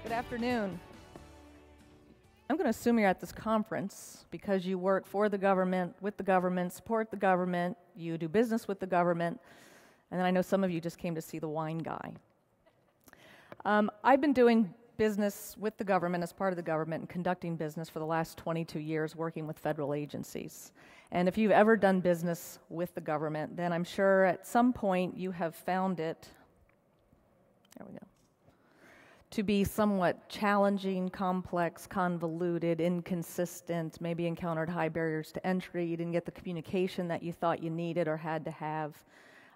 Good afternoon. I'm going to assume you're at this conference because you work for the government, with the government, support the government, you do business with the government, and then I know some of you just came to see the wine guy. I've been doing business with the government as part of the government and conducting business for the last 22 years working with federal agencies. And if you've ever done business with the government, then I'm sure at some point you have found it, there we go, to be somewhat challenging, complex, convoluted, inconsistent, maybe encountered high barriers to entry, you didn't get the communication that you thought you needed or had to have.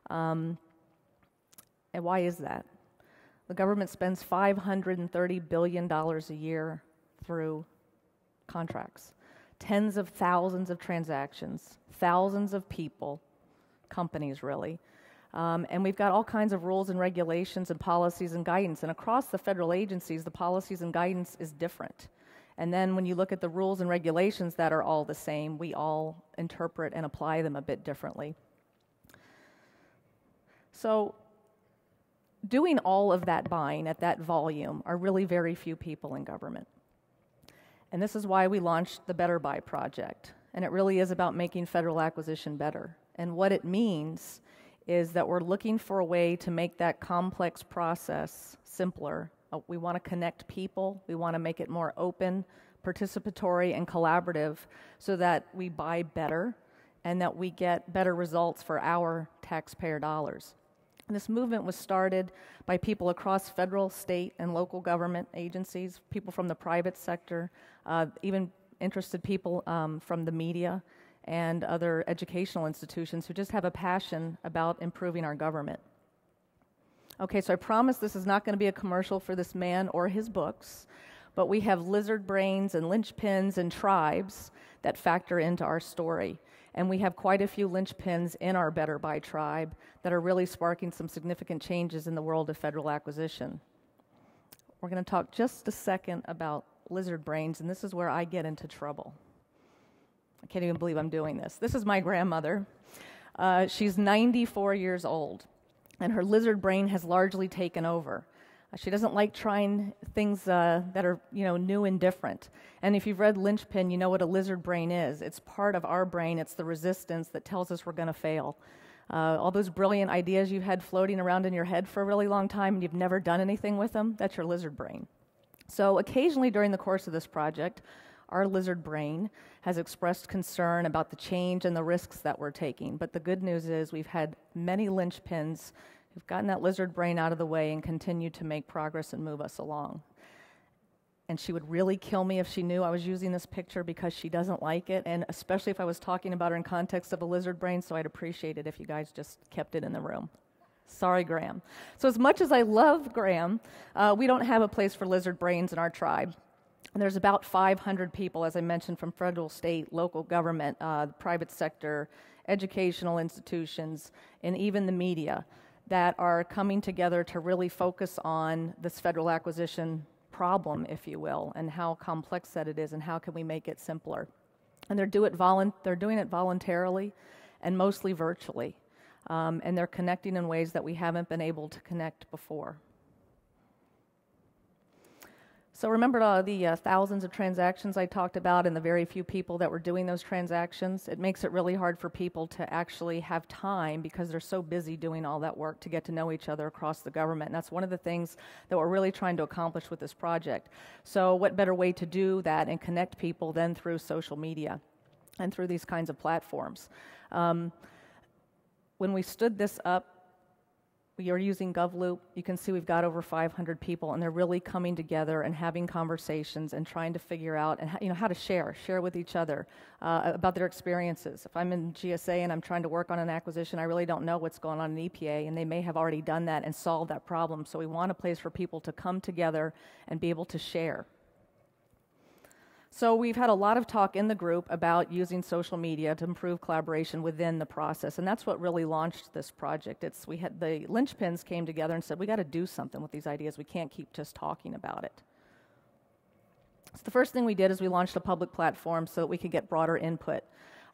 And why is that? The government spends $530 billion a year through contracts, tens of thousands of transactions, thousands of people, companies really. And we've got all kinds of rules and regulations and policies and guidance. And across the federal agencies, the policies and guidance is different. And then when you look at the rules and regulations that are all the same, we all interpret and apply them a bit differently. So doing all of that buying at that volume are really very few people in government. And this is why we launched the Better Buy project. And it really is about making federal acquisition better. And what it means is that we're looking for a way to make that complex process simpler. We want to connect people. We want to make it more open, participatory, and collaborative so that we buy better and that we get better results for our taxpayer dollars. And this movement was started by people across federal, state, and local government agencies, people from the private sector, even interested people from the media, and other educational institutions who just have a passion about improving our government. Okay, so I promise this is not going to be a commercial for this man or his books, but we have lizard brains and linchpins and tribes that factor into our story. And we have quite a few linchpins in our Better Buy tribe that are really sparking some significant changes in the world of federal acquisition. We're going to talk just a second about lizard brains, and this is where I get into trouble. I can't even believe I'm doing this. This is my grandmother. She's 94 years old, and her lizard brain has largely taken over. She doesn't like trying things that are, new and different. And if you've read Linchpin, you know what a lizard brain is. It's part of our brain. It's the resistance that tells us we're going to fail. All those brilliant ideas you had floating around in your head for a really long time and you've never done anything with them, that's your lizard brain. So occasionally during the course of this project, our lizard brain has expressed concern about the change and the risks that we're taking. But the good news is we've had many linchpins who've gotten that lizard brain out of the way and continue to make progress and move us along. And she would really kill me if she knew I was using this picture because she doesn't like it, and especially if I was talking about her in context of a lizard brain, so I'd appreciate it if you guys just kept it in the room. Sorry, Graham. So as much as I love Graham, we don't have a place for lizard brains in our tribe. And there's about 500 people, as I mentioned, from federal, state, local government, the private sector, educational institutions, and even the media that are coming together to really focus on this federal acquisition problem, if you will, and how complex that it is and how can we make it simpler. And they're doing it voluntarily and mostly virtually. And they're connecting in ways that we haven't been able to connect before. So remember the thousands of transactions I talked about and the very few people that were doing those transactions? It makes it really hard for people to actually have time because they're so busy doing all that work to get to know each other across the government. And that's one of the things that we're really trying to accomplish with this project. So what better way to do that and connect people than through social media and through these kinds of platforms? When we stood this up, we are using GovLoop. You can see we've got over 500 people, and they're really coming together and having conversations and trying to figure out and how to share with each other about their experiences. If I'm in GSA and I'm trying to work on an acquisition, I really don't know what's going on in EPA, and they may have already done that and solved that problem. So we want a place for people to come together and be able to share. So we've had a lot of talk in the group about using social media to improve collaboration within the process, and that's what really launched this project. The linchpins came together and said, we got to do something with these ideas. We can't keep just talking about it. So the first thing we did is we launched a public platform so that we could get broader input.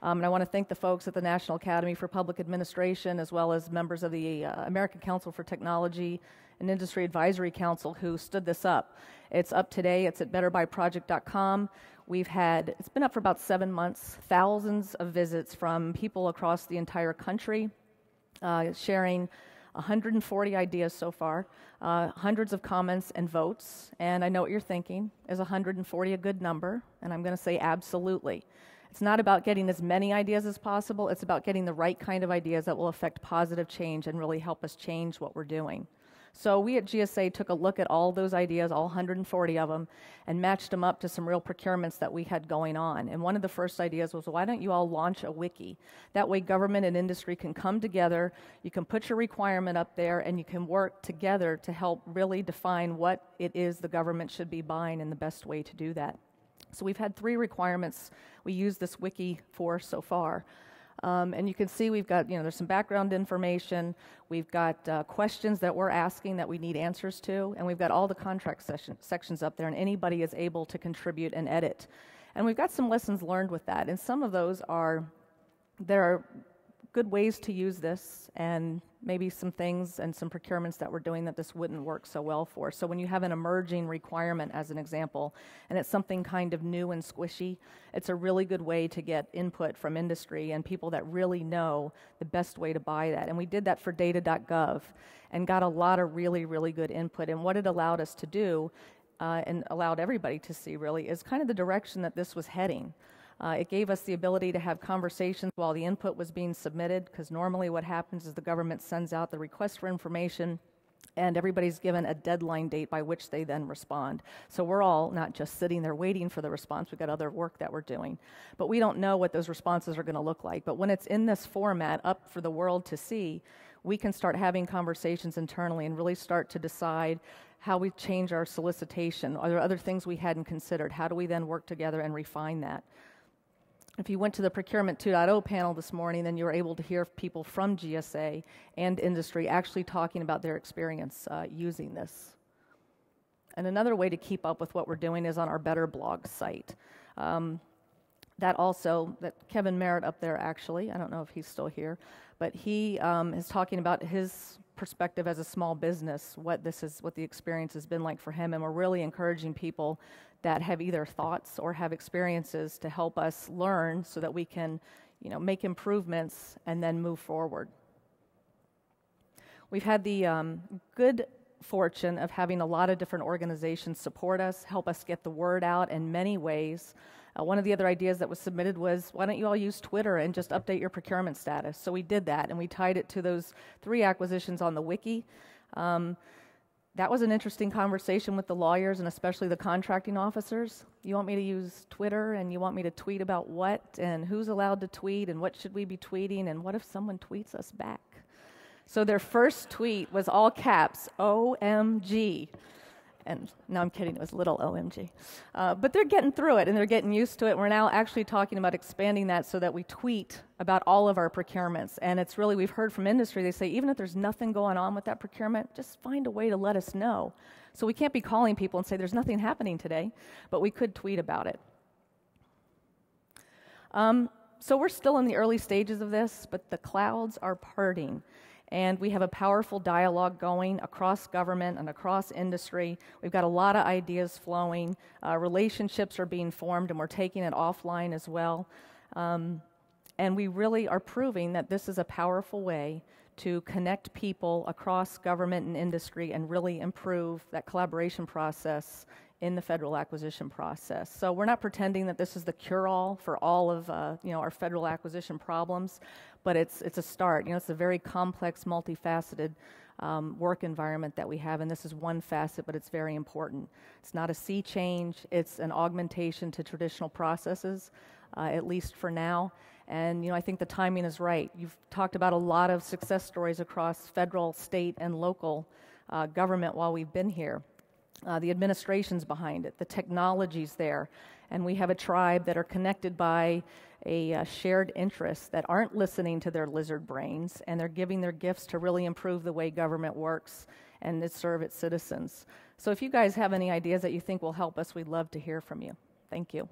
And I want to thank the folks at the National Academy for Public Administration, as well as members of the American Council for Technology and Industry Advisory Council who stood this up. It's up today. It's at betterbyproject.com. It's been up for about 7 months, thousands of visits from people across the entire country, sharing 140 ideas so far, hundreds of comments and votes. And I know what you're thinking. Is 140 a good number? And I'm going to say absolutely. It's not about getting as many ideas as possible. It's about getting the right kind of ideas that will affect positive change and really help us change what we're doing. So we at GSA took a look at all those ideas, all 140 of them, and matched them up to some real procurements that we had going on. And one of the first ideas was, why don't you all launch a wiki? That way government and industry can come together, you can put your requirement up there, and you can work together to help really define what it is the government should be buying and the best way to do that. So we've had 3 requirements we use this wiki for so far. And you can see we've got, there's some background information, we've got questions that we're asking that we need answers to, and we've got all the contract sections up there, and anybody is able to contribute and edit. And we've got some lessons learned with that, and some of those there are good ways to use this, and maybe some things and some procurements that we're doing that this wouldn't work so well for. So when you have an emerging requirement, as an example, and it's something kind of new and squishy, it's a really good way to get input from industry and people that really know the best way to buy that. And we did that for data.gov and got a lot of really, really good input. And what it allowed us to do, and allowed everybody to see really, is kind of the direction that this was heading. It gave us the ability to have conversations while the input was being submitted, because normally what happens is the government sends out the request for information and everybody's given a deadline date by which they then respond. So we're all not just sitting there waiting for the response, we've got other work that we're doing. But we don't know what those responses are going to look like. But when it's in this format up for the world to see, we can start having conversations internally and really start to decide how we change our solicitation. Are there other things we hadn't considered? How do we then work together and refine that? If you went to the Procurement 2.0 panel this morning, then you were able to hear people from GSA and industry actually talking about their experience using this. And another way to keep up with what we're doing is on our Better blog site. That Kevin Merritt up there actually, I don't know if he's still here, but he is talking about his perspective as a small business, what the experience has been like for him, and we're really encouraging people that have either thoughts or have experiences to help us learn so that we can, make improvements and then move forward. We've had the good fortune of having a lot of different organizations support us, help us get the word out in many ways. One of the other ideas that was submitted was, why don't you all use Twitter and just update your procurement status? So we did that, and we tied it to those 3 acquisitions on the wiki. That was an interesting conversation with the lawyers and especially the contracting officers. You want me to use Twitter, and you want me to tweet about what, and who's allowed to tweet, and what should we be tweeting, and what if someone tweets us back? So their first tweet was all caps, OMG. And no, I'm kidding, it was little OMG. But they're getting through it, and they're getting used to it. We're now actually talking about expanding that so that we tweet about all of our procurements. And it's really, we've heard from industry, they say, even if there's nothing going on with that procurement, just find a way to let us know. So we can't be calling people and say, there's nothing happening today, but we could tweet about it. So we're still in the early stages of this, but the clouds are parting. And we have a powerful dialogue going across government and across industry. We've got a lot of ideas flowing. Relationships are being formed, and we're taking it offline as well. And we really are proving that this is a powerful way to connect people across government and industry and really improve that collaboration process in the federal acquisition process. So we're not pretending that this is the cure-all for all of our federal acquisition problems, but it's a start. It's a very complex, multifaceted work environment that we have, and this is one facet, but it's very important. It's not a sea change, it's an augmentation to traditional processes, at least for now. And I think the timing is right. You've talked about a lot of success stories across federal, state, and local government while we've been here. The administration's behind it, the technology's there, and we have a tribe that are connected by a shared interest that aren't listening to their lizard brains, and they're giving their gifts to really improve the way government works and to serve its citizens. So if you guys have any ideas that you think will help us, we'd love to hear from you. Thank you.